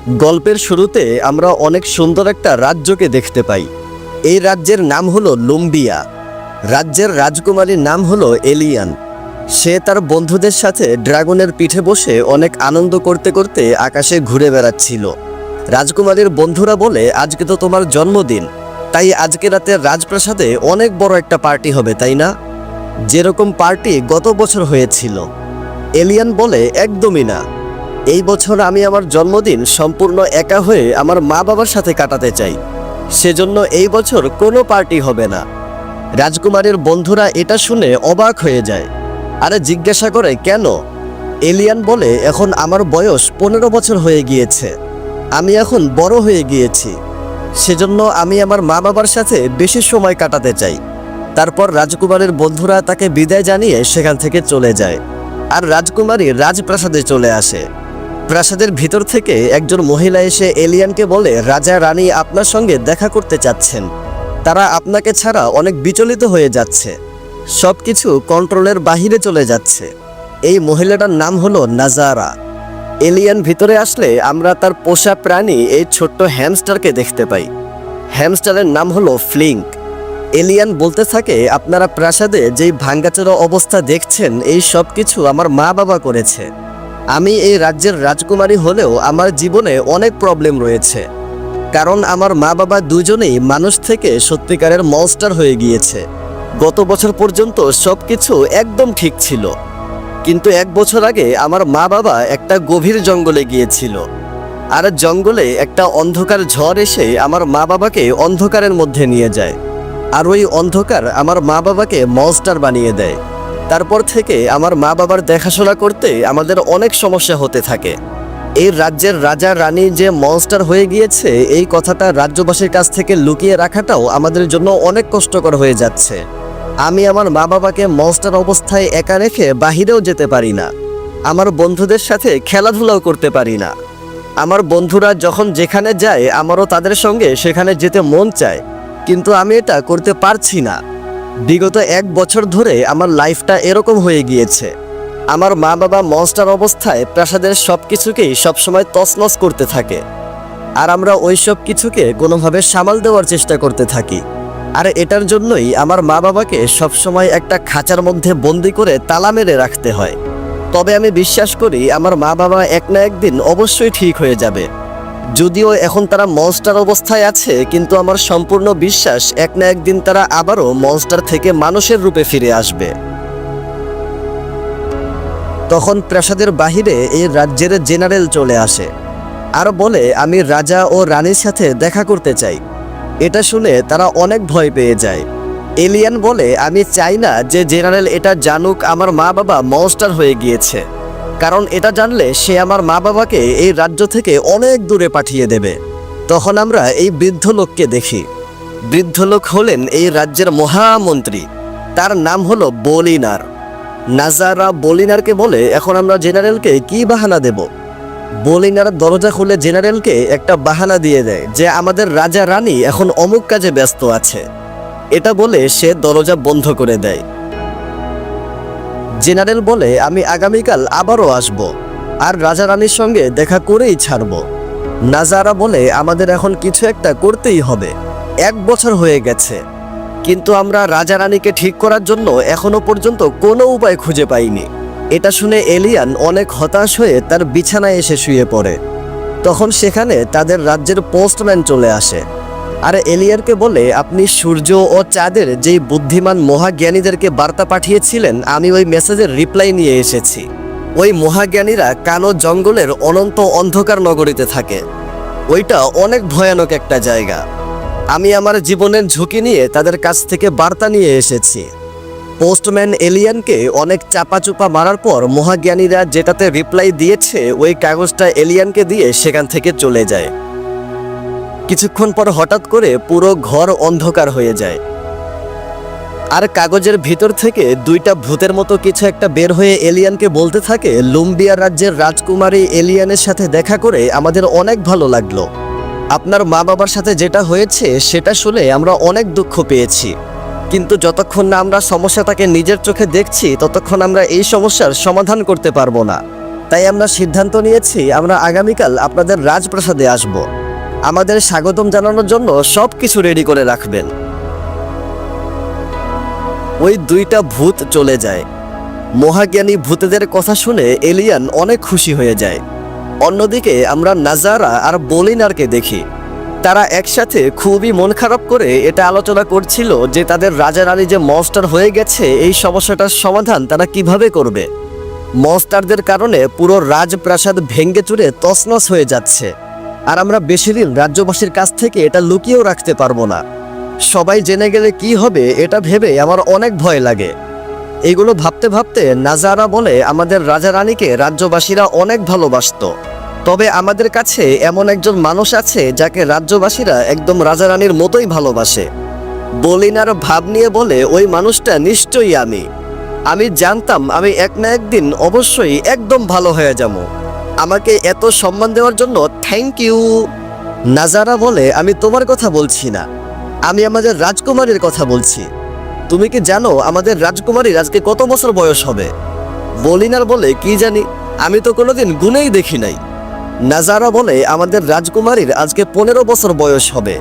গল্পের শুরুতে আমরা অনেক সুন্দর একটা রাজ্যকে দেখতে পাই। এই রাজ্যের নাম হলো লুম্বিয়া। রাজ্যের রাজকুমারীর নাম হলো এলিয়ান। সে তার বন্ধুদের সাথে ড্রাগনের পিঠে বসে অনেক আনন্দ করতে করতে আকাশে ঘুরে বেড়াচ্ছিল। রাজকুমারীর বন্ধুরা বলে, আজকে তো তোমার জন্মদিন, তাই আজকে রাতে রাজপ্রাসাদে অনেক বড় একটা পার্টি হবে, তাই না? যেরকম পার্টি গত বছর হয়েছিল। এলিয়ান বলে, একদমই না। এই বছর আমি আমার জন্মদিন সম্পূর্ণ একা হয়ে আমার মা বাবার সাথে কাটাতে চাই, সেজন্য এই বছর কোনো পার্টি হবে না। রাজকুমারীর বন্ধুরা এটা শুনে অবাক হয়ে যায়, আরে জিজ্ঞাসা করে কেন? এলিয়ান বলে, এখন আমার বয়স 15 বছর হয়ে গিয়েছে, আমি এখন বড় হয়ে গিয়েছি, সেজন্য আমি আমার মা বাবার সাথে বেশি সময় কাটাতে চাই। তারপর রাজকুমারীর বন্ধুরা তাকে বিদায় জানিয়ে সেখান থেকে চলে যায়, আর রাজকুমারী রাজপ্রাসাদে চলে আসে। প্রাসাদের ভিতর থেকে একজন মহিলা এসে এলিয়ানকে বলে, রাজা রানী আপনার সঙ্গে দেখা করতে চাচ্ছেন। তারা আপনাকে ছাড়া অনেক বিচলিত হয়ে যাচ্ছে, সবকিছু কন্ট্রোলের বাহিরে চলে যাচ্ছে। এই মহিলাটার নাম হলো নাজারা। এলিয়ান ভিতরে আসলে আমরা তার পোষা প্রাণী এই ছোট্ট হ্যামস্টারকে দেখতে পাই। হ্যামস্টারের নাম হলো ফ্লিঙ্ক। এলিয়ান বলতে থাকে, আপনারা প্রাসাদে যেই ভাঙ্গাচোরা অবস্থা দেখছেন, এই সব কিছু আমার মা বাবা করেছে। আমি এই রাজ্যের রাজকুমারী হলেও আমার জীবনে অনেক প্রবলেম রয়েছে, কারণ আমার মা বাবা দুজনেই মানুষ থেকে সত্যিকারের মনস্টার হয়ে গিয়েছে। গত বছর পর্যন্ত সব কিছু একদম ঠিক ছিল, কিন্তু 1 বছর আগে আমার মা বাবা একটা গভীর জঙ্গলে গিয়েছিল, আর জঙ্গলে একটা অন্ধকার ঝড় এসে আমার মা বাবাকে অন্ধকারের মধ্যে নিয়ে যায়, আর ওই অন্ধকার আমার মা বাবাকে মনস্টার বানিয়ে দেয়। তারপর থেকে আমার মা বাবার দেখাশোনা করতে আমাদের অনেক সমস্যা হতে থাকে। এই রাজ্যের রাজা রানী যে মনস্টার হয়ে গিয়েছে, এই কথাটা রাজ্যবাসীর কাছ থেকে লুকিয়ে রাখাটাও আমাদের জন্য অনেক কষ্টকর হয়ে যাচ্ছে। আমি আমার মা বাবাকে মনস্টার অবস্থায় একা রেখে বাহিরেও যেতে পারি না, আমার বন্ধুদের সাথে খেলাধুলাও করতে পারি না। আমার বন্ধুরা যখন যেখানে যায় আমারও তাদের সঙ্গে সেখানে যেতে মন চায়, কিন্তু আমি এটা করতে পারছি না। বিগত 1 বছর ধরে আমার লাইফটা এরকম হয়ে গিয়েছে। আমার মা বাবা মনস্টার অবস্থায় প্রাসাদের সব কিছুকেই সবসময় তছনছ করতে থাকে, আর আমরা ওই সব কিছুকে কোনোভাবে সামাল দেওয়ার চেষ্টা করতে থাকি। আর এটার জন্যই আমার মা বাবাকে সবসময় একটা খাঁচার মধ্যে বন্দি করে তালা মেরে রাখতে হয়। তবে আমি বিশ্বাস করি আমার মা বাবা এক না একদিন অবশ্যই ঠিক হয়ে যাবে। যদিও এখন তারা মনস্টার অবস্থায় আছে, কিন্তু আমার সম্পূর্ণ বিশ্বাস এক না একদিন তারা আবারও মনস্টার থেকে মানুষের রূপে ফিরে আসবে। তখন প্রাসাদের বাহিরে এই রাজ্যের জেনারেল চলে আসে আর বলে, আমি রাজা ও রানীর সাথে দেখা করতে চাই। এটা শুনে তারা অনেক ভয় পেয়ে যায়। এলিয়ান বলে, আমি চাই না যে জেনারেল এটা জানুক আমার মা বাবা মনস্টার হয়ে গিয়েছে, কারণ এটা জানলে সে আমার মা বাবাকে এই রাজ্য থেকে অনেক দূরে পাঠিয়ে দেবে। তখন আমরা এই বৃদ্ধ লোককে দেখি। বৃদ্ধ লোক হলেন এই রাজ্যের মহামন্ত্রী, তার নাম হলো বলিনার। নাজারা বলিনারকে বলে, এখন আমরা জেনারেলকে কি বাহানা দেব? বলিনার দরজা খুলে জেনারেলকে একটা বাহানা দিয়ে দেয় যে আমাদের রাজা রানী এখন অমুক কাজে ব্যস্ত আছে। এটা বলে সে দরজা বন্ধ করে দেয়। জেনারেল বলে, আমি আগামীকাল আবারও আসব, আর রাজা রানীর সঙ্গে দেখা করেই ছাড়ব। নাজারা বলে, আমাদের এখন কিছু একটা করতেই হবে। 1 বছর হয়ে গেছে, কিন্তু আমরা রাজা রানীকে ঠিক করার জন্য এখনো পর্যন্ত কোনো উপায় খুঁজে পাইনি। এটা শুনে এলিয়ান অনেক হতাশ হয়ে তার বিছানায় এসে শুয়ে পড়ে। তখন সেখানে তাদের রাজ্যের পোস্টম্যান চলে আসে, আর এলিয়ানকে বলে, আপনি সূর্য ও চাঁদের যেই বুদ্ধিমান মহাজ্ঞানীদেরকে বার্তা পাঠিয়েছিলেন, আমি ওই মেসেজের রিপ্লাই নিয়ে এসেছি। ওই মহাজ্ঞানীরা কানো জঙ্গলের অনন্ত অন্ধকার নগরীতে থাকে। ওইটা অনেক ভয়ানক একটা জায়গা। আমি আমার জীবনের ঝুঁকি নিয়ে তাদের কাছ থেকে বার্তা নিয়ে এসেছি। পোস্টম্যান এলিয়ানকে অনেক চাপাচুপা মারার পর মহাজ্ঞানীরা যেটাতে রিপ্লাই দিয়েছে ওই কাগজটা এলিয়ানকে দিয়ে সেখান থেকে চলে যায়। কিছুক্ষণ পর হঠাৎ করে পুরো ঘর অন্ধকার হয়ে যায়, আর কাগজের ভিতর থেকে 2টা ভূতের মতো কিছু একটা বের হয়ে এলিয়ানকে বলতে থাকে, লুম্বিয়া রাজ্যের রাজকুমারী এলিয়ানের সাথে দেখা করে আমাদের অনেক ভালো লাগলো। আপনার মা বাবার সাথে যেটা হয়েছে সেটা শুনে আমরা অনেক দুঃখ পেয়েছি, কিন্তু যতক্ষণ না আমরা সমস্যাটাকে নিজের চোখে দেখছি ততক্ষণ আমরা এই সমস্যার সমাধান করতে পারবো না। তাই আমরা সিদ্ধান্ত নিয়েছি আমরা আগামীকাল আপনাদের রাজপ্রাসাদে আসব। আমাদের স্বাগতম জানানোর জন্য সব কিছু রেডি করে রাখবেন। ওই দুইটা ভূত চলে যায়। মহাজ্ঞানী ভূতেদের কথা শুনে এলিয়ান অনেক খুশি হয়ে যায়। অন্যদিকে আমরা নাজারা আর বলিনারকে দেখি। তারা একসাথে খুবই মন খারাপ করে এটা আলোচনা করছিল যে তাদের রাজা রানী যে মনস্টার হয়ে গেছে এই সমস্যাটার সমাধান তারা কিভাবে করবে। মনস্টারদের কারণে পুরো রাজপ্রাসাদ ভেঙ্গে চুরে তছনছ হয়ে যাচ্ছে, আর আমরা বেশিদিন রাজ্যবাসীর কাছ থেকে এটা লুকিয়েও রাখতে পারবো না। সবাই জেনে গেলে কি হবে এটা ভেবে আমার অনেক ভয় লাগে। এগুলো ভাবতে ভাবতে নাজারা বলে আমাদের রাজা রানীকে রাজ্যবাসীরা অনেক ভালোবাসতো, তবে আমাদের কাছে এমন একজন মানুষ আছে যাকে রাজ্যবাসীরা একদম রাজা রানীর মতোই ভালোবাসে। বলিনার ভাব নিয়ে বলে ওই মানুষটা নিশ্চয়ই আমি জানতাম আমি এক না একদিন অবশ্যই একদম ভালো হয়ে যাব। আমাকে এত সম্মান দেওয়ার জন্য থ্যাংক ইউ। নাজারা বলে আমি তোমার কথা বলছি না, আমি আমাদের রাজকুমারীর কথা বলছি। তুমি কি জানো আমাদের রাজকুমারীর আজকে কত বছর বয়স হবে? বলিনার বলে কি জানি, আমি তো কোনোদিন গুনেই দেখি নাই। নাজারা বলে আমাদের রাজকুমারীর আজকে 15 বছর বয়স হবে,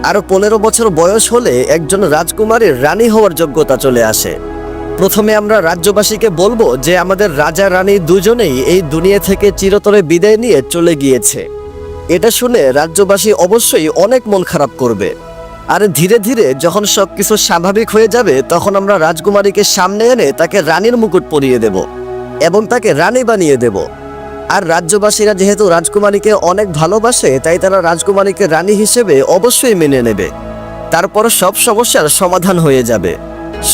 আর 15 বছর বয়স হলে একজন রাজকুমারীর রানী হওয়ার যোগ্যতা চলে আসে। প্রথমে আমরা রাজ্যবাসীকে বলবো যে আমাদের রাজা রানী দুজনেই এই দুনিয়া থেকে চিরতরে বিদায় নিয়ে চলে গিয়েছে। এটা শুনে রাজ্যবাসী অবশ্যই অনেক মন খারাপ করবে। আর ধীরে ধীরে যখন সবকিছু স্বাভাবিক হয়ে যাবে তখন আমরা রাজকুমারীকে সামনে এনে তাকে রানীর মুকুট পরিয়ে দেব এবং তাকে রানী বানিয়ে দেব। আর রাজ্যবাসীরা যেহেতু রাজকুমারীকে অনেক ভালোবাসে তাই তারা রাজকুমারীকে রানী হিসেবে অবশ্যই মেনে নেবে। তারপর সব সমস্যার সমাধান হয়ে যাবে,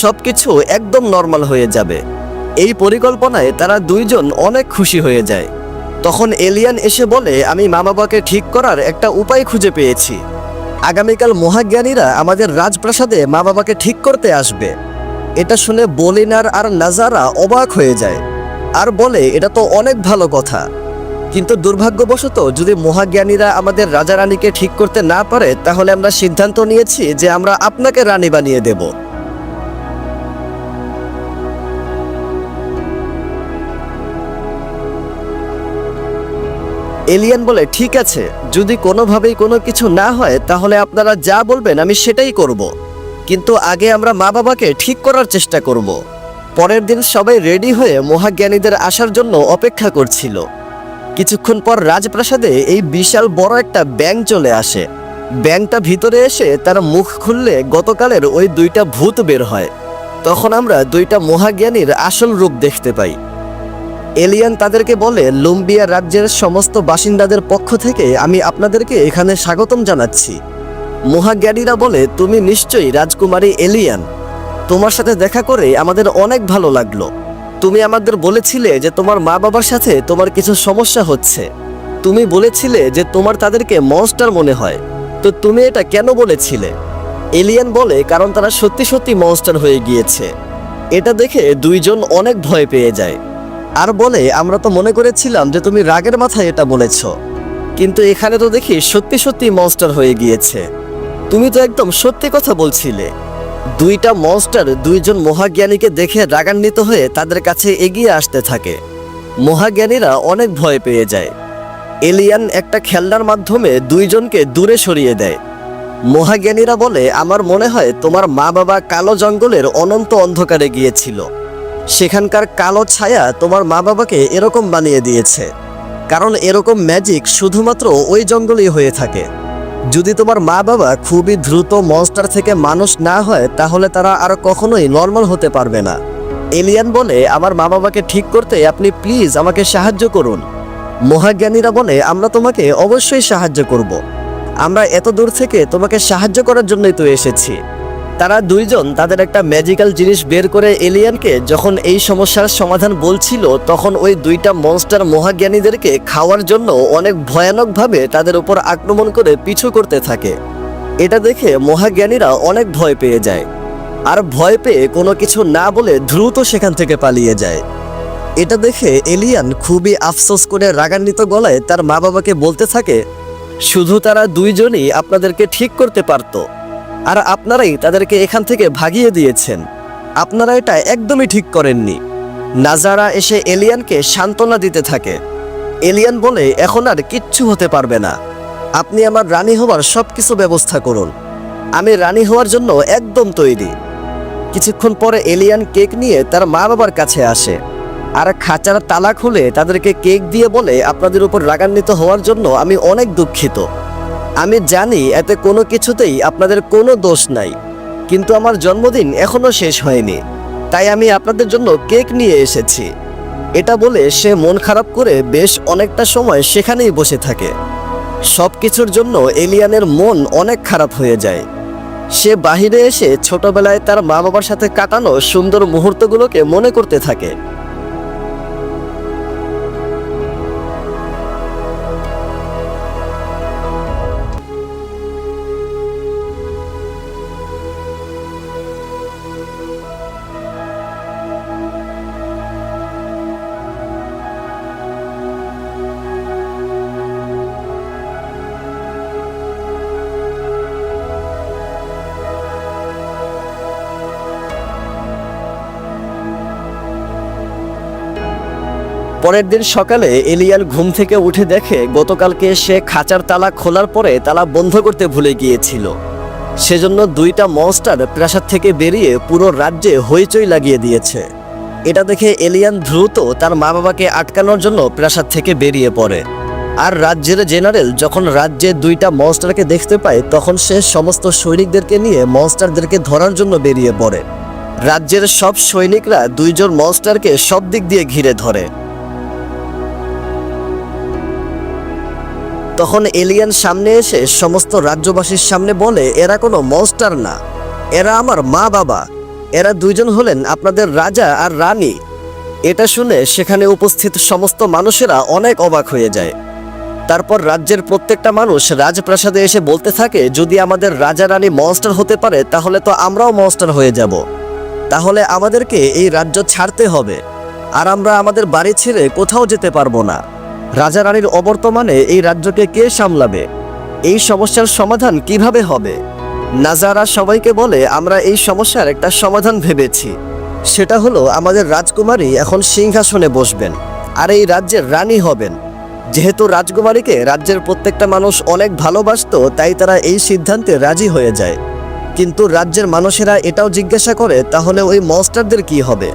সবকিছু একদম নর্মাল হয়ে যাবে। এই পরিকল্পনায় তারা দুইজন অনেক খুশি হয়ে যায়। তখন এলিয়ান এসে বলে আমি মা বাবাকে ঠিক করার একটা উপায় খুঁজে পেয়েছি। আগামীকাল মহাজ্ঞানীরা আমাদের রাজপ্রাসাদে মা বাবাকে ঠিক করতে আসবে। এটা শুনে বলিনার আর নাজারা অবাক হয়ে যায় আর বলে এটা তো অনেক ভালো কথা, কিন্তু দুর্ভাগ্যবশত যদি মহাজ্ঞানীরা আমাদের রাজা রানীকে ঠিক করতে না পারে তাহলে আমরা সিদ্ধান্ত নিয়েছি যে আমরা আপনাকে রানী বানিয়ে দেব। এলিয়ান বলে ঠিক আছে, যদি কোনোভাবেই কোনো কিছু না হয় তাহলে আপনারা যা বলবেন আমি সেটাই করব, কিন্তু আগে আমরা মা বাবাকে ঠিক করার চেষ্টা করব। পরের দিন সবাই রেডি হয়ে মহাজ্ঞানীদের আসার জন্য অপেক্ষা করছিল। কিছুক্ষণ পর রাজপ্রাসাদে এই বিশাল বড় একটা ব্যাঙ চলে আসে। ব্যাঙটা ভিতরে এসে তার মুখ খুললে গতকালের ওই দুইটা ভূত বের হয়। তখন আমরা দুইটা মহাজ্ঞানীর আসল রূপ দেখতে পাই। এলিয়ান তাদেরকে বলে লুম্বিয়া রাজ্যের সমস্ত বাসিন্দাদের পক্ষ থেকে আমি আপনাদেরকে এখানে স্বাগতম জানাচ্ছি। মহাজ্ঞানীরা বলে তুমি নিশ্চয়ই রাজকুমারী এলিয়ান, তোমার সাথে দেখা করে আমাদের অনেক ভালো লাগলো। তুমি আমাদের বলেছিলে যে তোমার মা বাবার সাথে তোমার কিছু সমস্যা হচ্ছে। তুমি বলেছিলে যে তোমার তাদেরকে মনস্টার মনে হয়, তো তুমি এটা কেন বলেছিলে? এলিয়ান বলে কারণ তারা সত্যি সত্যি মনস্টার হয়ে গিয়েছে। এটা দেখে দুইজন অনেক ভয় পেয়ে যায় আর বলে আমরা তো মনে করেছিলাম যে তুমি রাগের মাথায় এটা বলেছ, কিন্তু এখানে তো দেখি সত্যি সত্যি মনস্টার হয়ে গিয়েছে। তুমি তো একদম সত্যি কথা বলছিলে। দুইটা মনস্টার দুইজন মহাজ্ঞানীকে দেখে রাগান্বিত হয়ে তাদের কাছে এগিয়ে আসতে থাকে। মহাজ্ঞানীরা অনেক ভয় পেয়ে যায়। এলিয়ান একটা খেলনার মাধ্যমে দুইজনকে দূরে সরিয়ে দেয়। মহাজ্ঞানীরা বলে আমার মনে হয় তোমার মা বাবা কালো জঙ্গলের অনন্ত অন্ধকারে গিয়েছিল, সেখানকার কালো ছায়া তোমার মা বাবাকে এরকম বানিয়ে দিয়েছে, কারণ এরকম ম্যাজিক শুধুমাত্র ওই জঙ্গলেই হয়ে থাকে। যদি তোমার মা বাবা খুবই দ্রুত মনস্টার থেকে মানুষ না হয় তাহলে তারা আর কখনোই নর্মাল হতে পারবে না। এলিয়ান বলে আমার মা বাবাকে ঠিক করতে আপনি প্লিজ আমাকে সাহায্য করুন। মহাজ্ঞানীরা বলে আমরা তোমাকে অবশ্যই সাহায্য করব, আমরা এত দূর থেকে তোমাকে সাহায্য করার জন্যই তো এসেছি। তারা দুইজন তাদের একটা ম্যাজিক্যাল জিনিস বের করে এলিয়ানকে যখন এই সমস্যার সমাধান বলছিল তখন ওই দুইটা মনস্টার মহাজ্ঞানীদেরকে খাওয়ার জন্য অনেক ভয়ানকভাবে তাদের উপর আক্রমণ করে পিছু করতে থাকে। এটা দেখে মহাজ্ঞানীরা অনেক ভয় পেয়ে যায় আর ভয় পেয়ে কোনো কিছু না বলে দ্রুত সেখান থেকে পালিয়ে যায়। এটা দেখে এলিয়ান খুবই আফসোস করে রাগান্বিত গলায় তার মা বাবাকে বলতে থাকে শুধু তারা দুইজনই আপনাদেরকে ঠিক করতে পারত, আর আপনারাই তাদেরকে এখান থেকে ভাগিয়ে দিয়েছেন। আপনারা এটা একদমই ঠিক করেননি। নাজারা এসে এলিয়ানকে সান্ত্বনা দিতে থাকে। এলিয়ান বলে, এখন আর কিচ্ছু হতে পারবে না, আপনি আমার রানী হওয়ার সব কিছু ব্যবস্থা করুন, আমি রানী হওয়ার জন্য একদম তৈরি। কিছুক্ষণ পরে এলিয়ান কেক নিয়ে তার মা বাবার কাছে আসে আর খাঁচার তালা খুলে তাদেরকে কেক দিয়ে বলে, আপনাদের উপর রাগান্বিত হওয়ার জন্য আমি অনেক দুঃখিত। আমি জানি এতে কোনো কিছুতেই আপনাদের কোনো দোষ নাই, কিন্তু আমার জন্মদিন এখনো শেষ হয়নি, তাই আমি আপনাদের জন্য কেক নিয়ে এসেছি। এটা বলে সে মন খারাপ করে বেশ অনেকটা সময় সেখানেই বসে থাকে। সব কিছুর জন্য এলিয়ানের মন অনেক খারাপ হয়ে যায়। সে বাহিরে এসে ছোটবেলায় তার মা বাবার সাথে কাটানো সুন্দর মুহূর্তগুলোকে মনে করতে থাকে। পরের দিন সকালে এলিয়ান ঘুম থেকে উঠে দেখে গতকালকে সে খাঁচার তালা খোলার পরে তালা বন্ধ করতে ভুলে গিয়েছিল। সেজন্য দুইটা মনস্টার প্রাসাদ থেকে বেরিয়ে পুরো রাজ্যে হইচই লাগিয়ে দিয়েছে। এটা দেখে এলিয়ান দ্রুত তার মা বাবাকে আটকানোর জন্য প্রাসাদ থেকে বেরিয়ে পড়ে। আর রাজ্যের জেনারেল যখন রাজ্যে দুইটা মনস্টারকে দেখতে পায় তখন সে সমস্ত সৈনিকদেরকে নিয়ে মনস্টারদেরকে ধরার জন্য বেরিয়ে পড়ে। রাজ্যের সব সৈনিকরা দুইজন মনস্টারকে সব দিক দিয়ে ঘিরে ধরে। তখন এলিয়ান সামনে এসে সমস্ত রাজ্যবাসীর সামনে বলে, এরা কোনো মনস্টার না, এরা আমার মা বাবা, এরা দুইজন হলেন আপনাদের রাজা আর রানী। এটা শুনে সেখানে উপস্থিত সমস্ত মানুষেরা অনেক অবাক হয়ে যায়। তারপর রাজ্যের প্রত্যেকটা মানুষ রাজপ্রাসাদে এসে বলতে থাকে, যদি আমাদের রাজা রানী মনস্টার হতে পারে তাহলে তো আমরাও মনস্টার হয়ে যাব, তাহলে আমাদেরকে এই রাজ্য ছাড়তে হবে আর আমরা আমাদের বাড়ি ছেড়ে কোথাও যেতে পারবো না। রাজা রানীর অবর্তমানে এই রাজ্যকে কে সামলাবে? এই সমস্যার সমাধান কিভাবে হবে? নাজারা সবাইকে বলে, আমরা এই সমস্যার একটা সমাধান ভেবেছি, সেটা হলো আমাদের রাজকুমারী এখন সিংহাসনে বসবেন আর এই রাজ্যের রানী হবেন। যেহেতু রাজকুমারীকে রাজ্যের প্রত্যেকটা মানুষ অনেক ভালোবাসতো তাই তারা এই সিদ্ধান্তে রাজি হয়ে যায়। কিন্তু রাজ্যের মানুষেরা এটাও জিজ্ঞাসা করে, তাহলে ওই মনস্টারদের কি হবে?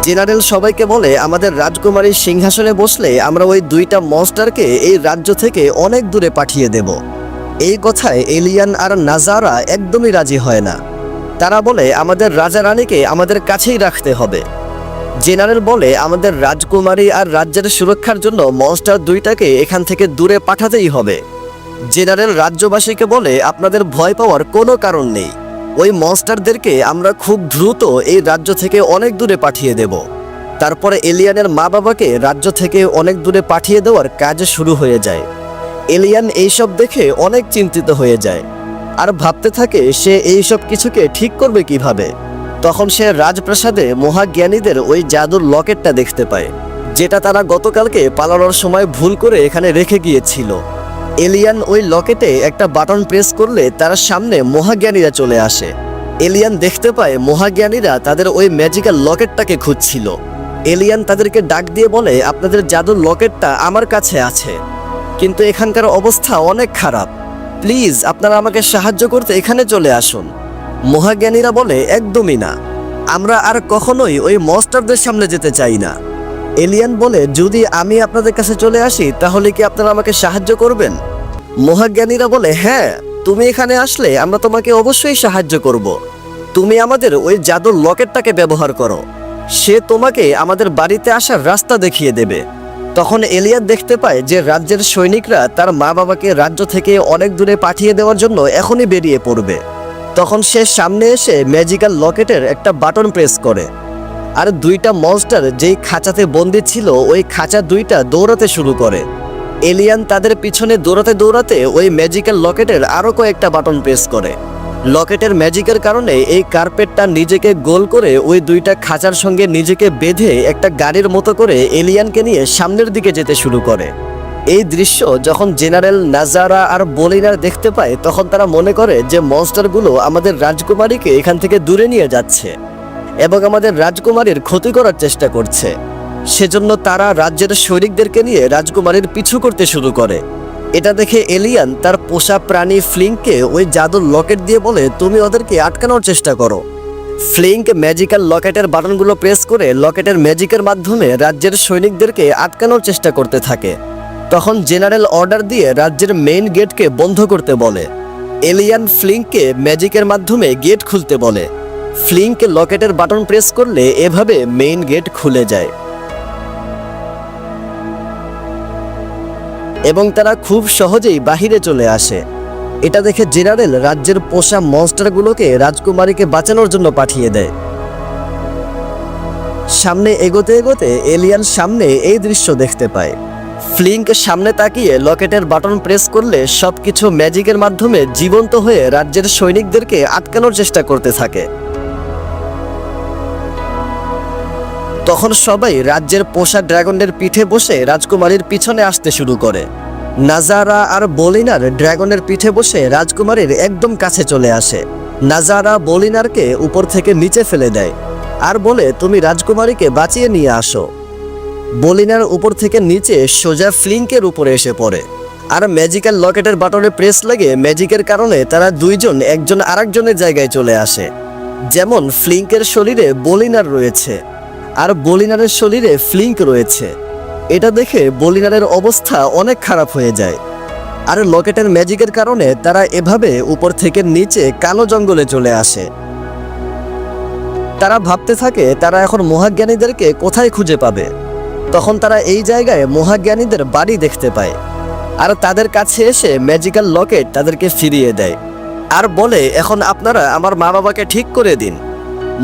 জেনারেল সবাইকে বলে, আমাদের রাজকুমারীর সিংহাসনে বসলে আমরা ওই দুইটা মনস্টারকে এই রাজ্য থেকে অনেক দূরে পাঠিয়ে দেব। এই কথায় এলিয়ান আর নাজারা একদমই রাজি হয় না। তারা বলে, আমাদের রাজা রানীকে আমাদের কাছেই রাখতে হবে। জেনারেল বলে, আমাদের রাজকুমারী আর রাজ্যের সুরক্ষার জন্য মনস্টার দুইটাকে এখান থেকে দূরে পাঠাতেই হবে। জেনারেল রাজ্যবাসীকে বলে, আপনাদের ভয় পাওয়ার কোনো কারণ নেই, ওই মনস্টারদেরকে আমরা খুব দ্রুত এই রাজ্য থেকে অনেক দূরে পাঠিয়ে দেব। তারপরে এলিয়ানের মা বাবাকে রাজ্য থেকে অনেক দূরে পাঠিয়ে দেওয়ার কাজ শুরু হয়ে যায়। এলিয়ান এইসব দেখে অনেক চিন্তিত হয়ে যায় আর ভাবতে থাকে সে এইসব কিছুকে ঠিক করবে কিভাবে। তখন সে রাজপ্রাসাদে মহাজ্ঞানীদের ওই জাদুর লকেটটা দেখতে পায়, যেটা তারা গতকালকে পালানোর সময় ভুল করে এখানে রেখে গিয়েছিল। এলিয়ান ওই লকেটে একটা বাটন প্রেস করলে তার সামনে মহাজ্ঞানীরা চলে আসে। এলিয়ান দেখতে পায় মহাজ্ঞানীরা তাদের ওই ম্যাজিক্যাল লকেটটাকে খুঁজছিল। এলিয়ান তাদেরকে ডাক দিয়ে বলে, আপনাদের জাদুর লকেটটা আমার কাছে আছে, কিন্তু এখানকার অবস্থা অনেক খারাপ, প্লিজ আপনারা আমাকে সাহায্য করতে এখানে চলে আসুন। মহাজ্ঞানীরা বলে, একদমই না, আমরা আর কখনোই ওই মনস্টারদের সামনে যেতে চাই না। এলিয়ান বলে, যদি আমি আপনাদের কাছে চলে আসি তাহলে কি আপনারা আমাকে সাহায্য করবেন? মহাজ্ঞানীরা বলে, হ্যাঁ, তুমি এখানে আসলে আমরা তোমাকে অবশ্যই সাহায্য করব। তুমি আমাদের ওই জাদুর লকেটটাকে ব্যবহার করো, সে তোমাকে আমাদের বাড়িতে আসার রাস্তা দেখিয়ে দেবে। তখন এলিয়ান দেখতে পায় যে রাজ্যের সৈনিকরা তার মা বাবাকে রাজ্য থেকে অনেক দূরে পাঠিয়ে দেওয়ার জন্য এখনই বেরিয়ে পড়বে। তখন সে সামনে এসে ম্যাজিক্যাল লকেটের একটা বাটন প্রেস করে আর দুইটা মনস্টার যেই খাঁচাতে বন্দী ছিল ওই খাঁচা দুইটা দৌড়াতে শুরু করে। এলিয়ান তাদের পিছনে দৌড়াতে দৌড়াতে ওই ম্যাজিক্যাল লকেটের আরও কয়েকটা বাটন প্রেস করে। লকেটের ম্যাজিকের কারণে এই কার্পেটটা নিজেকে গোল করে ওই দুইটা খাঁচার সঙ্গে নিজেকে বেঁধে একটা গাড়ির মতো করে এলিয়ানকে নিয়ে সামনের দিকে যেতে শুরু করে। এই দৃশ্য যখন জেনারেল নাজারা আর বলিনার দেখতে পায় তখন তারা মনে করে যে মনস্টারগুলো আমাদের রাজকুমারীকে এখান থেকে দূরে নিয়ে যাচ্ছে। এবং আমাদের রাজকুমারীর ক্ষতি করার চেষ্টা করছে। সেজন্য তারা রাজ্যের সৈনিকদেরকে নিয়ে রাজকুমারীর পিছু করতে শুরু করে। এটা দেখে এলিয়ান তার পোষা প্রাণী ফ্লিঙ্ককে ওই জাদুর লকেট দিয়ে বলে, তুমি ওদেরকে আটকানোর চেষ্টা করো। ফ্লিঙ্ক ম্যাজিক্যাল লকেটের বাটনগুলো প্রেস করে লকেটের ম্যাজিকের মাধ্যমে রাজ্যের সৈনিকদেরকে আটকানোর চেষ্টা করতে থাকে। তখন জেনারেল অর্ডার দিয়ে রাজ্যের মেইন গেটকে বন্ধ করতে বলে। এলিয়ান ফ্লিঙ্ককে ম্যাজিকের মাধ্যমে গেট খুলতে বলে। ফ্লিঙ্ক লকেটের বাটন প্রেস করলে এভাবে মেইন গেট খুলে যায় এবং তারা খুব সহজেই বাহিরে চলে আসে। এটা দেখে জেনারেল রাজ্যের পোষা মনস্টারগুলোকে রাজকুমারীকে বাঁচানোর জন্য পাঠিয়ে দেয়। সামনে এগোতে এগোতে এলিয়ান সামনে এই দৃশ্য দেখতে পায়। ফ্লিঙ্ক সামনে তাকিয়ে লকেটের বাটন প্রেস করলে সবকিছু ম্যাজিকের মাধ্যমে জীবন্ত হয়ে রাজ্যের সৈনিকদেরকে আটকানোর চেষ্টা করতে থাকে। তখন সবাই রাজ্যের পোষা ড্রাগনের পিঠে বসে রাজকুমারীর পিছনে আসতে শুরু করে। নাজারা আর বলিনার ড্রাগনের পিঠে বসে রাজকুমারীর একদম কাছে চলে আসে। নাজারা বলিনারকে উপর থেকে নিচে ফেলে দেয় আর বলে, তুমি রাজকুমারীকে বাঁচিয়ে নিয়ে আসো। বলিনার উপর থেকে নিচে সোজা ফ্লিঙ্কের উপরে এসে পড়ে আর ম্যাজিক্যাল লকেটের বাটনে প্রেস লাগে ম্যাজিকের কারণে তারা দুইজন একজন আরেকজনের জায়গায় চলে আসে। যেমন ফ্লিঙ্কের শরীরে বলিনার রয়েছে আর বলিনারের শরীরে ফ্লিঙ্ক রয়েছে। এটা দেখে বলিনারের অবস্থা অনেক খারাপ হয়ে যায় আর লকেটের ম্যাজিকের কারণে তারা এভাবে উপর থেকে নিচে কালো জঙ্গলে চলে আসে। তারা ভাবতে থাকে তারা এখন মহাজ্ঞানীদেরকে কোথায় খুঁজে পাবে। তখন তারা এই জায়গায় মহাজ্ঞানীদের বাড়ি দেখতে পায় আর তাদের কাছে এসে ম্যাজিক্যাল লকেট তাদেরকে ফিরিয়ে দেয় আর বলে, এখন আপনারা আমার মা বাবাকে ঠিক করে দিন।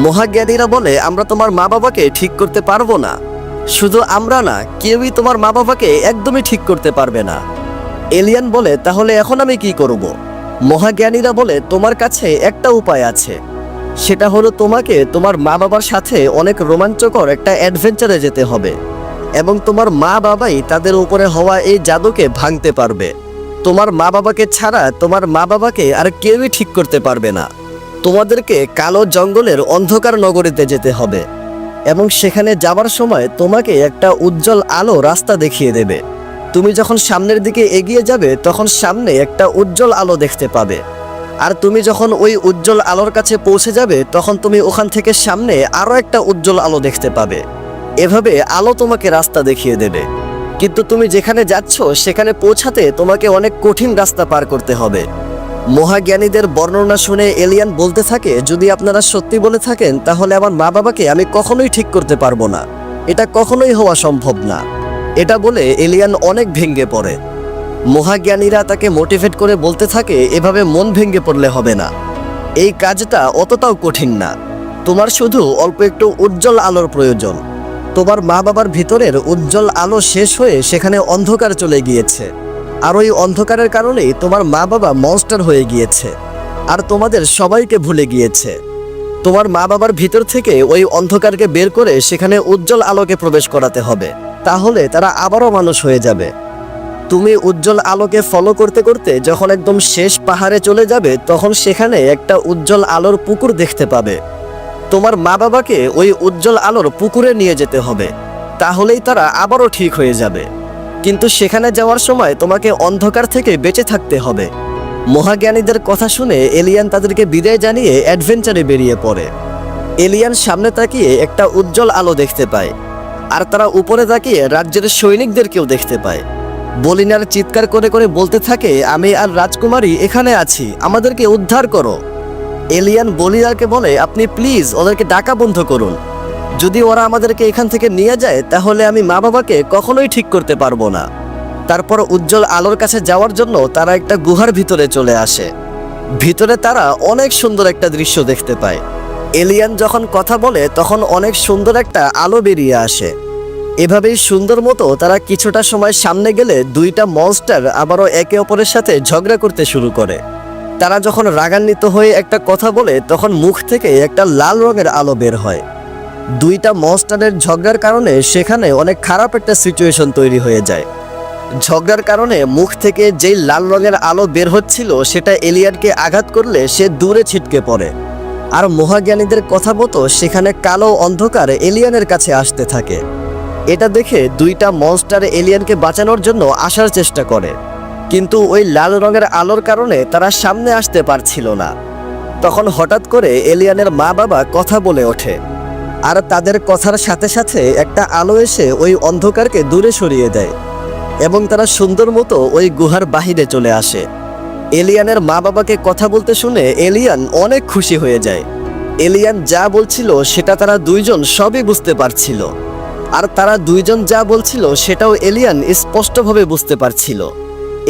মহাজ্ঞানীরা বলে, আমরা তোমার মা বাবাকে ঠিক করতে পারবো না। শুধু আমরা না, কেউই তোমার মা বাবাকে একদমই ঠিক করতে পারবে না। এলিয়ান বলে, তাহলে এখন আমি কি করব? মহাজ্ঞানীরা বলে, তোমার কাছে একটা উপায় আছে। সেটা হলো তোমাকে তোমার মা বাবার সাথে অনেক রোমাঞ্চকর একটা অ্যাডভেঞ্চারে যেতে হবে এবং তোমার মা বাবাই তাদের উপরে হওয়া এই জাদুকে ভাঙতে পারবে। তোমার মা বাবাকে ছাড়া তোমার মা বাবাকে আর কেউই ঠিক করতে পারবে না। তোমাদেরকে কালো জঙ্গলের অন্ধকার নগরীতে যেতে হবে এবং সেখানে যাবার সময় তোমাকে একটা উজ্জ্বল আলো রাস্তা দেখিয়ে দেবে। তুমি যখন সামনের দিকে এগিয়ে যাবে তখন সামনে একটা উজ্জ্বল আলো দেখতে পাবে আর তুমি যখন ওই উজ্জ্বল আলোর কাছে পৌঁছে যাবে তখন তুমি ওখান থেকে সামনে আরো একটা উজ্জ্বল আলো দেখতে পাবে। এভাবে আলো তোমাকে রাস্তা দেখিয়ে দেবে, কিন্তু তুমি যেখানে যাচ্ছ সেখানে পৌঁছাতে তোমাকে অনেক কঠিন রাস্তা পার করতে হবে। মহাজ্ঞানীদের বর্ণনা শুনে এলিয়ান বলতে থাকে, যদি আপনারা সত্যি বলে থাকেন তাহলে আমার মা বাবাকে আমি কখনোই ঠিক করতে পারবো না, এটা কখনোই হওয়া সম্ভব না। এটা বলে এলিয়ান অনেক ভেঙে পড়ে। মহাজ্ঞানীরা তাকে মোটিভেট করে বলতে থাকে, এভাবে মন ভেঙে পড়লে হবে না, এই কাজটা অতটাও কঠিন না, তোমার শুধু অল্প একটু উজ্জ্বল আলোর প্রয়োজন। তোমার মা বাবার ভিতরের উজ্জ্বল আলো শেষ হয়ে সেখানে অন্ধকার চলে গিয়েছে আর ওই অন্ধকারের কারণেই তোমার মা বাবা মনস্টার হয়ে গিয়েছে আর তোমাদের সবাইকে ভুলে গিয়েছে। তোমার মা বাবার ভিতর থেকে ওই অন্ধকারকে বের করে সেখানে উজ্জ্বল আলোকে প্রবেশ করাতে হবে, তাহলে তারা আবারও মানুষ হয়ে যাবে। তুমি উজ্জ্বল আলোকে ফলো করতে করতে যখন একদম শেষ পাহাড়ে চলে যাবে তখন সেখানে একটা উজ্জ্বল আলোর পুকুর দেখতে পাবে। তোমার মা বাবাকে ওই উজ্জ্বল আলোর পুকুরে নিয়ে যেতে হবে, তাহলেই তারা আবারও ঠিক হয়ে যাবে। কিন্তু সেখানে যাওয়ার সময় তোমাকে অন্ধকার থেকে বেঁচে থাকতে হবে। মহাজ্ঞানীদের কথা শুনে এলিয়ান তাদেরকে বিদায় জানিয়ে অ্যাডভেঞ্চারে বেরিয়ে পড়ে। এলিয়ান সামনে তাকিয়ে একটা উজ্জ্বল আলো দেখতে পায় আর তারা উপরে তাকিয়ে রাজ্যের সৈনিকদেরকেও দেখতে পায়। বলিনার চিৎকার করে করে বলতে থাকে, আমি আর রাজকুমারী এখানে আছি, আমাদেরকে উদ্ধার করো। এলিয়ান বলিনারকে বলে, আপনি প্লিজ ওদেরকে ডাকা বন্ধ করুন, যদি ওরা আমাদেরকে এখান থেকে নিয়ে যায় তাহলে আমি মা বাবাকে কখনোই ঠিক করতে পারবো না। তারপর উজ্জ্বল আলোর কাছে যাওয়ার জন্য তারা একটা গুহার ভিতরে চলে আসে। ভিতরে তারা অনেক সুন্দর একটা দৃশ্য দেখতে পায়। এলিয়ান যখন কথা বলে তখন অনেক সুন্দর একটা আলো বেরিয়ে আসে। এভাবেই সুন্দর মতো তারা কিছুটা সময় সামনে গেলে দুইটা মনস্টার আবারও একে অপরের সাথে ঝগড়া করতে শুরু করে। তারা যখন রাগান্বিত হয়ে একটা কথা বলে তখন মুখ থেকে একটা লাল রঙের আলো বের হয়। দুইটা মনস্টারের ঝগড়ার কারণে সেখানে অনেক খারাপ একটা সিচুয়েশন তৈরি হয়ে যায়। ঝগড়ার কারণে মুখ থেকে যেই লাল রঙের আলো বের হচ্ছিল সেটা এলিয়ানকে আঘাত করলে সে দূরে ছিটকে পড়ে আর মহাজ্ঞানীদের কথা মতো সেখানে কালো অন্ধকার এলিয়ানের কাছে আসতে থাকে। এটা দেখে দুইটা মনস্টার এলিয়ানকে বাঁচানোর জন্য আসার চেষ্টা করে, কিন্তু ওই লাল রঙের আলোর কারণে তারা সামনে আসতে পারছিল না। তখন হঠাৎ করে এলিয়ানের মা বাবা কথা বলে ওঠে, আর তাদের কথার সাথে সাথে একটা আলো এসে ওই অন্ধকারকে দূরে সরিয়ে দেয় এবং তারা সুন্দর মতো ওই গুহার বাহিরে চলে আসে। এলিয়ানের মা বাবাকে কথা বলতে শুনে এলিয়ান অনেক খুশি হয়ে যায়। এলিয়ান যা বলছিল সেটা তারা দুইজন সবই বুঝতে পারছিল, আর তারা দুইজন যা বলছিল সেটাও এলিয়ান স্পষ্টভাবে বুঝতে পারছিল।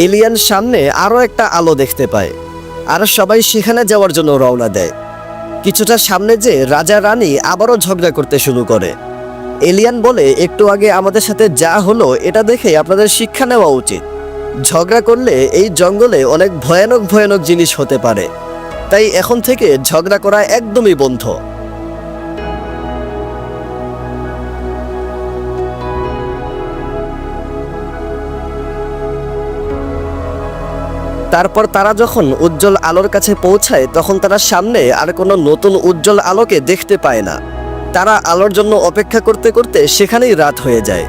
এলিয়ান সামনে আরও একটা আলো দেখতে পায়, আর সবাই সেখানে যাওয়ার জন্য রওনা দেয়। কিছুটা সামনে যে রাজা রানী আবারও ঝগড়া করতে শুরু করে। এলিয়ান বলে, একটু আগে আমাদের সাথে যা হলো এটা দেখে আপনাদের শিক্ষা নেওয়া উচিত। ঝগড়া করলে এই জঙ্গলে অনেক ভয়ানক ভয়ানক জিনিস হতে পারে, তাই এখন থেকে ঝগড়া করা একদমই বন্ধ। তারপর তারা যখন উজ্জ্বল আলোর কাছে পৌঁছায় তখন তারা সামনে আর কোনো নতুন উজ্জ্বল আলোকে দেখতে পায় না। তারা আলোর জন্য অপেক্ষা করতে করতে সেখানেই রাত হয়ে যায়।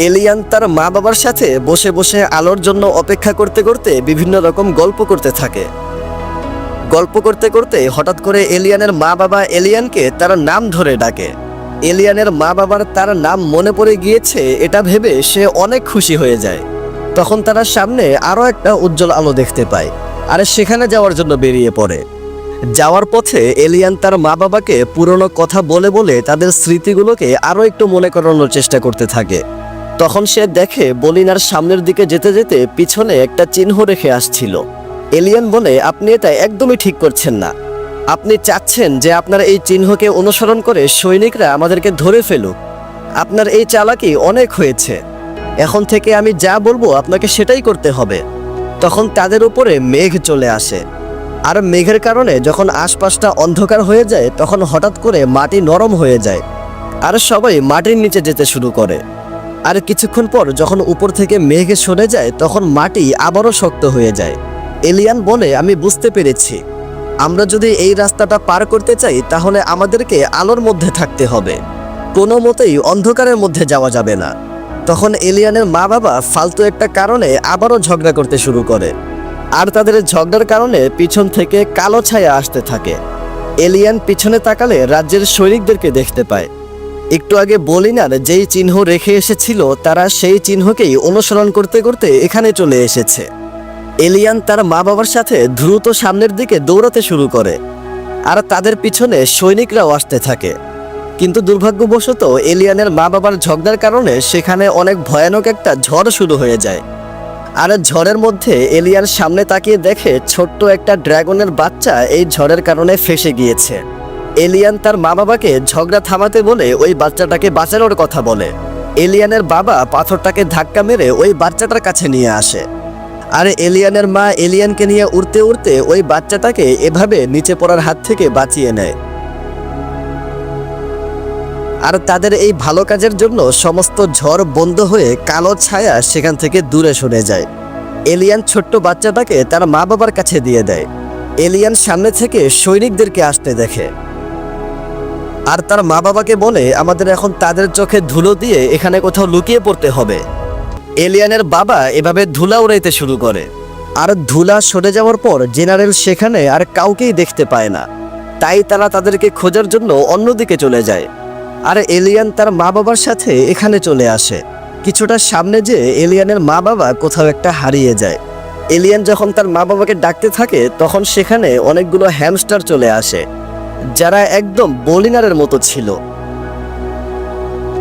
এলিয়ান তার মা বাবার সাথে বসে বসে আলোর জন্য অপেক্ষা করতে করতে বিভিন্ন রকম গল্প করতে থাকে। গল্প করতে করতে হঠাৎ করে এলিয়ানের মা বাবা এলিয়ানকে তার নাম ধরে ডাকে। এলিয়ানের মা বাবার তার নাম মনে পড়ে গিয়েছে এটা ভেবে সে অনেক খুশি হয়ে যায়। তখন তারা সামনে আরও একটা উজ্জ্বল আলো দেখতে পায়, আর সেখানে যাওয়ার জন্য বেরিয়ে পড়ে। যাওয়ার পথে এলিয়ান তার মা বাবাকে পুরনো কথা বলে বলে তাদের স্মৃতিগুলোকে আরও একটু মনে করানোর চেষ্টা করতে থাকে। তখন সে দেখে বলিনার সামনের দিকে যেতে যেতে পিছনে একটা চিহ্ন রেখে আসছিল। এলিয়ান বলে, আপনি এটা একদমই ঠিক করছেন না। আপনি চাচ্ছেন যে আপনার এই চিহ্নকে অনুসরণ করে সৈনিকরা আমাদেরকে ধরে ফেলুক। আপনার এই চালাকি অনেক হয়েছে। এখন থেকে আমি যা বলবো আপনাকে সেটাই করতে হবে। তখন তাদের উপরে মেঘ চলে আসে, আর মেঘের কারণে যখন আশপাশটা অন্ধকার হয়ে যায় তখন হঠাৎ করে মাটি নরম হয়ে যায়, আর সবাই মাটির নিচে যেতে শুরু করে। আর কিছুক্ষণ পর যখন উপর থেকে মেঘ সরে যায় তখন মাটি আবারও শক্ত হয়ে যায়। এলিয়ান বলে, আমি বুঝতে পেরেছি, আমরা যদি এই রাস্তাটা পার করতে চাই তাহলে আমাদেরকে আলোর মধ্যে থাকতে হবে, কোনো মতেই অন্ধকারের মধ্যে যাওয়া যাবে না। তখন এলিয়ানের মা বাবা ফালতু একটা কারণে আবারও ঝগড়া করতে শুরু করে, আর তাদের ঝগড়ার কারণে পিছন থেকে কালো ছায়া আসতে থাকে। এলিয়ান পিছনে তাকালে রাজ্যের সৈনিকদেরকে দেখতে পায়। একটু আগে বলিনার যেই চিহ্ন রেখে এসেছিল তারা সেই চিহ্নকেই অনুসরণ করতে করতে এখানে চলে এসেছে। এলিয়ান তার মা বাবার সাথে দ্রুত সামনের দিকে দৌড়াতে শুরু করে, আর তাদের পিছনে সৈনিকরাও আসতে থাকে। কিন্তু দুর্ভাগ্যবশত এলিয়ানের মা বাবার ঝগড়ার কারণে সেখানে অনেক ভয়ানক একটা ঝড় শুরু হয়ে যায়। আর ঝড়ের মধ্যে এলিয়ান সামনে তাকিয়ে দেখে ছোট্ট একটা ড্রাগনের বাচ্চা এই ঝড়ের কারণে ফেঁসে গিয়েছে। এলিয়ান তার মা বাবাকে ঝগড়া থামাতে বলে ওই বাচ্চাটাকে বাঁচানোর কথা বলে। এলিয়ানের বাবা পাথরটাকে ধাক্কা মেরে ওই বাচ্চাটার কাছে নিয়ে আসে, আর এলিয়ানের মা এলিয়ানকে নিয়ে উড়তে উড়তে ওই বাচ্চাটাকে এভাবে নিচে পড়ার হাত থেকে বাঁচিয়ে নেয়। আর তাদের এই ভালো কাজের জন্য সমস্ত ঝড় বন্ধ হয়ে কালো ছায়া সেখান থেকে দূরে সরে যায়। এলিয়ান ছোট্ট বাচ্চাটাকে তার মা বাবার কাছে দিয়ে দেয়। এলিয়ান সামনে থেকে সৈনিকদেরকে আসতে দেখে, আর তার মা বাবাকে বলে, আমাদের এখন তাদের চোখে ধুলো দিয়ে এখানে কোথাও লুকিয়ে পড়তে হবে। এলিয়ানের বাবা এভাবে ধুলা উড়াইতে শুরু করে, আর ধুলা সরে যাওয়ার পর জেনারেল সেখানে আর কাউকেই দেখতে পায় না, তাই তারা তাদেরকে খোঁজার জন্য অন্যদিকে চলে যায়। আর এলিয়ান তার মা বাবার সাথে এখানে চলে আসে। কিছুটা সামনে যে এলিয়ানের মা বাবা কোথাও একটা হারিয়ে যায়। এলিয়ান যখন তার মা বাবাকে ডাকতে থাকে তখন সেখানে অনেকগুলো হ্যামস্টার চলে আসে, যারা একদম বলিনারের মতো ছিল।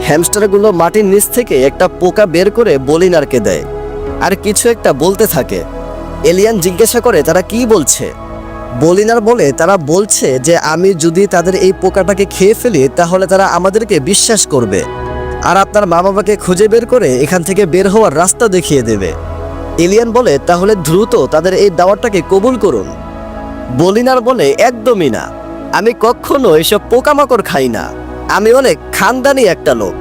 হ্যামস্টারগুলো মাটির নিচ থেকে একটা পোকা বের করে বলিনারকে দেয়, আর কিছু একটা বলতে থাকে। এলিয়ান জিজ্ঞাসা করে তারা কি বলছে। বলিনার বলে, তারা বলছে যে আমি যদি তাদের এই পোকাটাকে খেয়ে ফেলি তাহলে তারা আমাদেরকে বিশ্বাস করবে, আর আপনার মা বাবাকে খুঁজে বের করে এখান থেকে বের হওয়ার রাস্তা দেখিয়ে দেবে। এলিয়ান বলে, তাহলে দ্রুত তাদের এই দাওয়াতটাকে কবুল করুন। বলিনার বলে, একদমই না, আমি কখনো এসব পোকামাকড় খাই না, আমি অনেক খানদানি একটা লোক।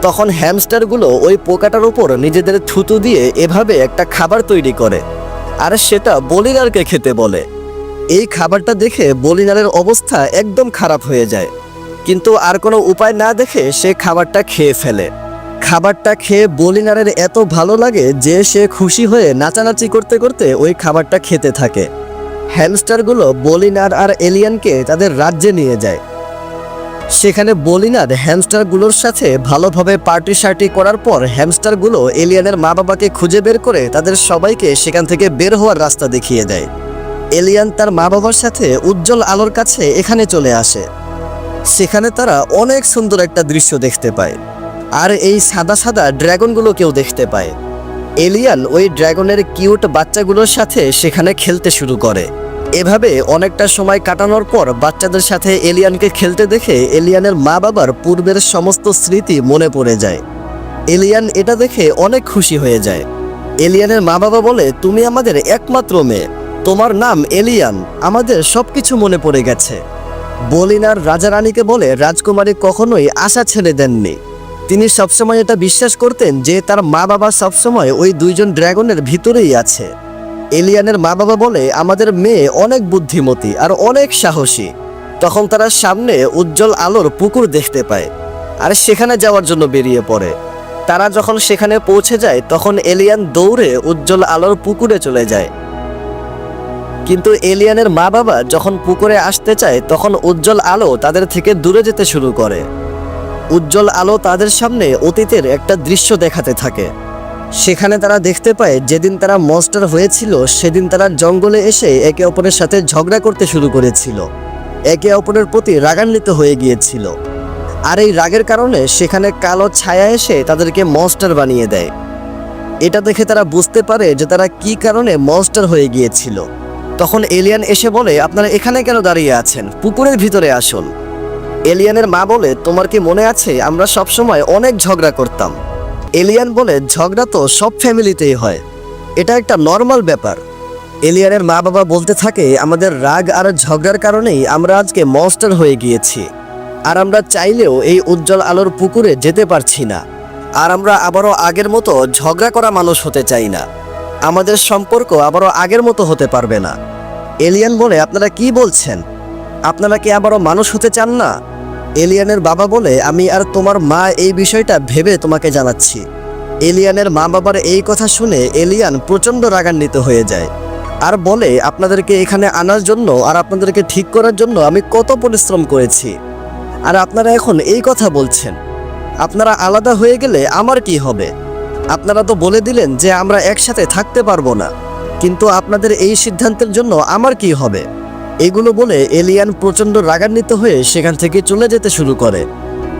তখন হ্যামস্টারগুলো ওই পোকাটার উপর নিজেদের থুতু দিয়ে এভাবে একটা খাবার তৈরি করে, আর সেটা বলিনারকে খেতে বলে। এই খাবারটা দেখে বলিনারের অবস্থা একদম খারাপ হয়ে যায়, কিন্তু আর কোনো উপায় না দেখে সে খাবারটা খেয়ে ফেলে। খাবারটা খেয়ে বলিনারের এত ভালো লাগে যে সে খুশি হয়ে নাচানাচি করতে করতে ওই খাবারটা খেতে থাকে। হ্যামস্টারগুলো বলিনার আর এলিয়ানকে তাদের রাজ্যে নিয়ে যায়। সেখানে বলিনার হ্যামস্টারগুলোর সাথে ভালোভাবে পার্টি শার্টি করার পর হ্যামস্টারগুলো এলিয়ানের মা বাবাকে খুঁজে বের করে তাদের সবাইকে সেখান থেকে বের হওয়ার রাস্তা দেখিয়ে দেয়। এলিয়ান তার মা বাবার সাথে উজ্জ্বল আলোর কাছে এখানে চলে আসে। সেখানে তারা অনেক সুন্দর একটা দৃশ্য দেখতে পায়, আর এই সাদা সাদা ড্রাগনগুলোকেও দেখতে পায়। এলিয়ান ওই ড্রাগনের কিউট বাচ্চাগুলোর সাথে সেখানে খেলতে শুরু করে। এভাবে অনেকটা সময় কাটানোর পর বাচ্চাদের সাথে এলিয়ানকে খেলতে দেখে এলিয়ানের মা বাবার পূর্বের সমস্ত স্মৃতি মনে পড়ে যায়। এলিয়ান এটা দেখে অনেক খুশি হয়ে যায়। এলিয়ানের মা বাবা বলে, তুমি আমাদের একমাত্র মেয়ে, তোমার নাম এলিয়ান, আমাদের সবকিছু মনে পড়ে গেছে। বলিনার রাজা রানীকে বলে রাজকুমারী কখনোই আশা ছেড়ে দেননি। তিনি সবসময় এটা বিশ্বাস করতেন যে তার মা বাবা সবসময় ওই দুইজন ড্রাগনের ভিতরেই আছে। এলিয়ানের মা বাবা বলে, আমাদের মেয়ে অনেক বুদ্ধিমতী আর অনেক সাহসী। তখন তারা সামনে উজ্জ্বল আলোর পুকুর দেখতে পায় আর সেখানে যাওয়ার জন্য বেরিয়ে পড়ে। তারা যখন সেখানে পৌঁছে যায় তখন এলিয়ান দৌড়ে উজ্জ্বল আলোর পুকুরে চলে যায়। কিন্তু এলিয়ানের মা বাবা যখন পুকুরে আসতে চায় তখন উজ্জ্বল আলো তাদের থেকে দূরে যেতে শুরু করে। উজ্জ্বল আলো তাদের সামনে অতীতের একটা দৃশ্য দেখাতে থাকে। সেখানে তারা দেখতে পায় যেদিন তারা মনস্টার হয়েছিল সেদিন তারা জঙ্গলে এসে একে অপরের সাথে ঝগড়া করতে শুরু করেছিল, একে অপরের প্রতি রাগান্বিত হয়ে গিয়েছিল। আর এই রাগের কারণে সেখানে কালো ছায়া এসে তাদেরকে মনস্টার বানিয়ে দেয়। এটা দেখে তারা বুঝতে পারে যে তারা কি কারণে মনস্টার হয়ে গিয়েছিল। তখন এলিয়ান এসে বলে, আপনারা এখানে কেন দাঁড়িয়ে আছেন, পুকুরের ভিতরে আসুন। এলিয়ানের মা বলে, তোমার কি মনে আছে আমরা সবসময় অনেক ঝগড়া করতাম? এলিয়ান বলে, ঝগড়া তো সব ফ্যামিলিতেই হয়, এটা একটা নর্মাল ব্যাপার। এলিয়ানের মা বাবা বলতে থাকে, আমাদের রাগ আর ঝগড়ার কারণেই আমরা আজকে মনস্টার হয়ে গিয়েছি, আর আমরা চাইলেও এই উজ্জ্বল আলোর পুকুরে যেতে পারছি না, আর আমরা আবারও আগের মতো ঝগড়া করা মানুষ হতে চাই না। আমাদের সম্পর্ক আবারও আগের মতো হতে পারবে না। এলিয়ান বলে, আপনারা কি বলছেন? আপনারা কি আবারও মানুষ হতে চান না? এলিয়ানের বাবা বলে, আমি আর তোমার মা এই বিষয়টা ভেবে তোমাকে জানাচ্ছি। এলিয়ানের মা বাবার এই কথা শুনে এলিয়ান প্রচণ্ড রাগান্বিত হয়ে যায় আর বলে, আপনাদেরকে এখানে আনার জন্য আর আপনাদেরকে ঠিক করার জন্য আমি কত পরিশ্রম করেছি, আর আপনারা এখন এই কথা বলছেন। আপনারা আলাদা হয়ে গেলে আমার কি হবে? আপনারা তো বলে দিলেন যে আমরা একসাথে থাকতে পারবো না, কিন্তু আপনাদের এই সিদ্ধান্তের জন্য আমার কি হবে? এগুলো বলে এলিয়ান প্রচণ্ড রাগান্বিত হয়ে সেখান থেকে চলে যেতে শুরু করে।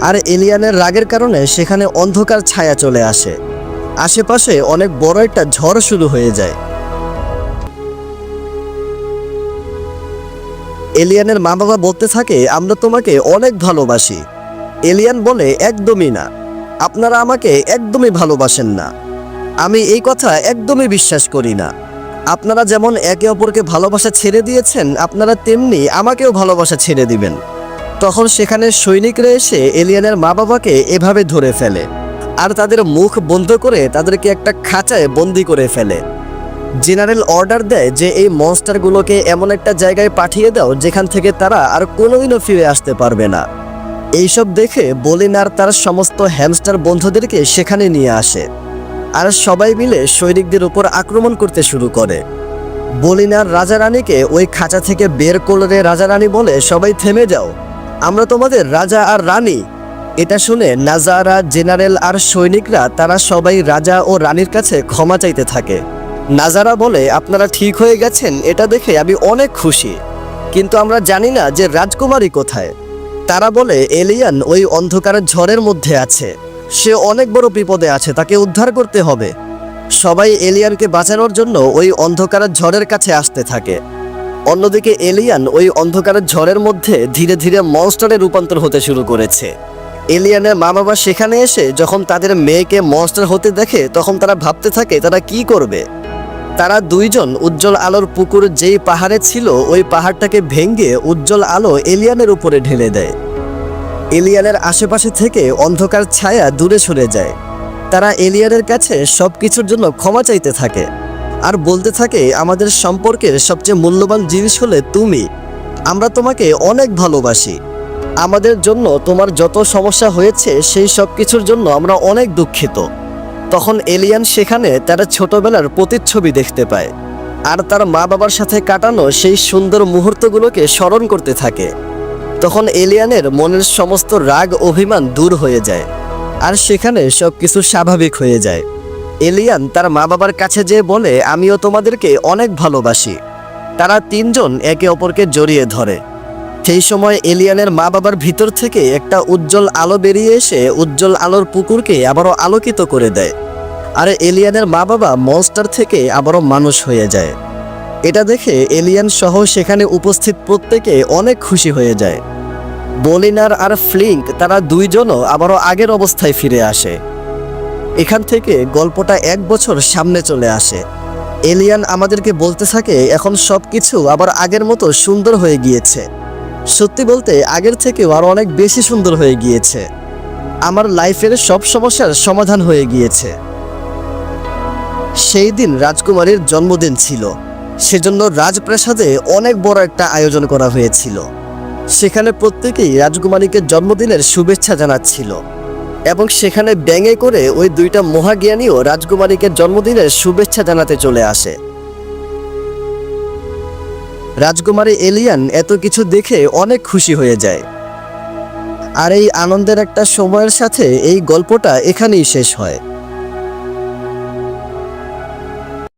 আর এলিয়ানের রাগের কারণে সেখানে অন্ধকার ছায়া চলে আসে। আশেপাশে অনেক বড় একটা ঝড় শুরু হয়ে যায়। এলিয়ানের মা বাবা বলতে থাকে, আমরা তোমাকে অনেক ভালোবাসি। এলিয়ান বলে, একদমই না, আপনারা আমাকে একদমই ভালোবাসেন না। আমি এই কথা একদমই বিশ্বাস করি না। আপনারা যেমন একে অপরকে ভালোবাসা ছেড়ে দিয়েছেন, আপনারা তেমনি আমাকেও ভালোবাসা ছেড়ে দিবেন। তখন সেখানে সৈনিকরা এসে এলিয়ানের মা বাবাকে এভাবে ধরে ফেলে আর তাদের মুখ বন্ধ করে তাদেরকে একটা খাঁচায় বন্দি করে ফেলে। জেনারেল অর্ডার দেয় যে এই মনস্টারগুলোকে এমন একটা জায়গায় পাঠিয়ে দাও যেখান থেকে তারা আর কোনোদিনও ফিরে আসতে পারবে না। এইসব দেখে বলিনার তার সমস্ত হ্যামস্টার বন্ধুদেরকে সেখানে নিয়ে আসে আর সবাই মিলে সৈনিকদের উপর আক্রমণ করতে শুরু করে। বলিনার রাজা রানীকে ওই খাঁচা থেকে বের করলে রাজা রানী বলে, সবাই থেমে যাও, আমরা তোমাদের রাজা আর রানী। এটা শুনে নাজারা, জেনারেল আর সৈনিকরা তারা সবাই রাজা ও রানীর কাছে ক্ষমা চাইতে থাকে। নাজারা বলে, আপনারা ঠিক হয়ে গেছেন এটা দেখে আমি অনেক খুশি, কিন্তু আমরা জানি না যে রাজকুমারী কোথায়। তারা বলে, এলিয়ান ওই অন্ধকারের ঝড়ের মধ্যে আছে, সে অনেক বড় বিপদে আছে, তাকে উদ্ধার করতে হবে। সবাই এলিয়ানকে বাঁচানোর জন্য ওই অন্ধকারের ঝড়ের কাছে আসতে থাকে। অন্যদিকে এলিয়ান ওই অন্ধকারের ঝড়ের মধ্যে ধীরে ধীরে মনস্টারে রূপান্তর হতে শুরু করেছে। এলিয়ানের মা বাবা সেখানে এসে যখন তাদের মেয়েকে মনস্টার হতে দেখে তখন তারা ভাবতে থাকে তারা কি করবে। তারা দুইজন উজ্জ্বল আলোর পুকুর যেই পাহাড়ে ছিল ওই পাহাড়টাকে ভেঙে উজ্জ্বল আলো এলিয়ানের উপরে ঢেলে দেয়। এলিয়ানের আশেপাশে থেকে অন্ধকার ছায়া দূরে সরে যায়। তারা এলিয়ানের কাছে সবকিছুর জন্য ক্ষমা চাইতে থাকে আর বলতে থাকে আমাদের সম্পর্কের সবচেয়ে মূল্যবান জিনিস হলে তুমি। আমরা তোমাকে অনেক ভালোবাসি। আমাদের জন্য তোমার যত সমস্যা হয়েছে সেই সব কিছুর জন্য আমরা অনেক দুঃখিত। তখন এলিয়ান সেখানে তার ছোটবেলার প্রতিচ্ছবি দেখতে পায় আর তার মা বাবার সাথে কাটানো সেই সুন্দর মুহূর্তগুলোকে স্মরণ করতে থাকে। তখন এলিয়ানের মনের সমস্ত রাগ অভিমান দূর হয়ে যায় আর সেখানে সব কিছু স্বাভাবিক হয়ে যায়। এলিয়ান তার মা বাবার কাছে যেয়ে বলে আমিও তোমাদেরকে অনেক ভালোবাসি। তারা তিনজন একে অপরকে জড়িয়ে ধরে। সেই সময় এলিয়ানের মা বাবার ভিতর থেকে একটা উজ্জ্বল আলো বেরিয়ে এসে উজ্জ্বল আলোর পুকুরকে আবারও আলোকিত করে দেয় আর এলিয়ানের মা বাবা মনস্টার থেকে আবারও মানুষ হয়ে যায়। এটা দেখে এলিয়ান সহ সেখানে উপস্থিত প্রত্যেকে অনেক খুশি হয়ে যায়। বলিনার আর ফ্লিঙ্ক তারা দুইজনও আবারও আগের অবস্থায় ফিরে আসে। এখান থেকে গল্পটা 1 বছর সামনে চলে আসে। এলিয়ান আমাদেরকে বলতে থাকে এখন সব কিছু আবার আগের মতো সুন্দর হয়ে গিয়েছে। সত্যি বলতে আগের থেকেও আরো অনেক বেশি সুন্দর হয়ে গিয়েছে। আমার লাইফের সব সমস্যার সমাধান হয়ে গিয়েছে। সেই দিন রাজকুমারীর জন্মদিন ছিল, সেজন্য রাজপ্রাসাদে অনেক বড় একটা আয়োজন করা হয়েছিল। সেখানে প্রত্যেকেই রাজকুমারীকে জন্মদিনের শুভেচ্ছা জানাচ্ছিল এবং সেখানে ব্যাঙে করে ওই দুইটা মহাজ্ঞানীও রাজকুমারীকে জন্মদিনের শুভেচ্ছা জানাতে চলে আসে। রাজকুমারী এলিয়ান এত কিছু দেখে অনেক খুশি হয়ে যায়। আর এই আনন্দের একটা সময়ের সাথে এই গল্পটা এখানেই শেষ হয়।